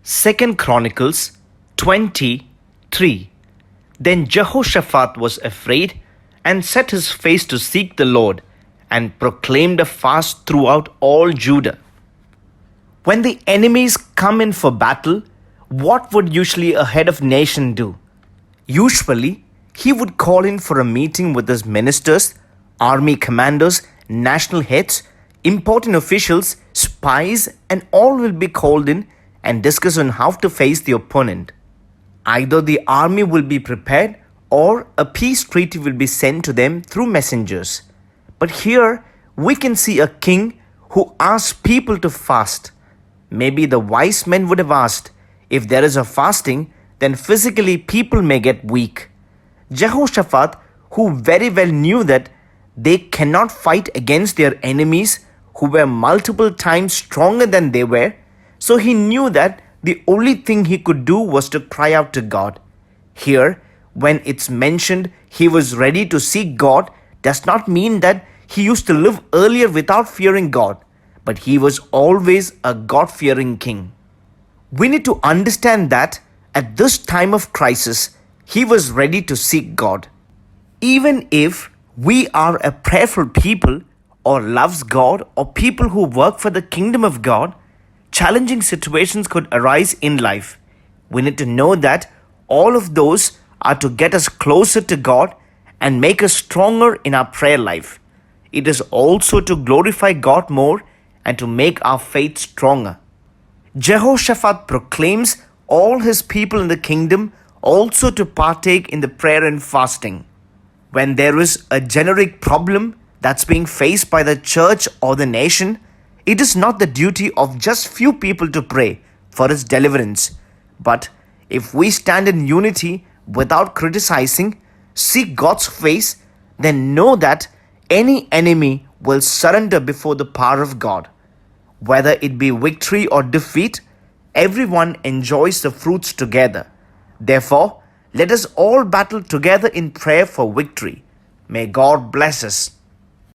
2 Chronicles 23. Then Jehoshaphat was afraid and set his face to seek the Lord and proclaimed a fast throughout all Judah. When the enemies come in for battle, what would usually a head of nation do? Usually, he would call in for a meeting with his ministers, army commanders, national heads, important officials, spies, and all will be called in and discuss on how to face the opponent. Either the army will be prepared or a peace treaty will be sent to them through messengers. But here we can see a king who asks people to fast. Maybe the wise men would have asked, if there is a fasting, then physically people may get weak. Jehoshaphat, who very well knew that they cannot fight against their enemies who were multiple times stronger than they were, so he knew that the only thing he could do was to cry out to God. Here, when it's mentioned he was ready to seek God, does not mean that he used to live earlier without fearing God, but he was always a God-fearing king. We need to understand that at this time of crisis, he was ready to seek God. Even if we are a prayerful people or loves God or people who work for the kingdom of God, challenging situations could arise in life. We need to know that all of those are to get us closer to God and make us stronger in our prayer life. It is also to glorify God more and to make our faith stronger. Jehoshaphat proclaims all his people in the kingdom also to partake in the prayer and fasting. When there is a generic problem that's being faced by the church or the nation, it is not the duty of just few people to pray for its deliverance. But if we stand in unity without criticizing, seek God's face, then know that any enemy will surrender before the power of God. Whether it be victory or defeat, everyone enjoys the fruits together. Therefore, let us all battle together in prayer for victory. May God bless us.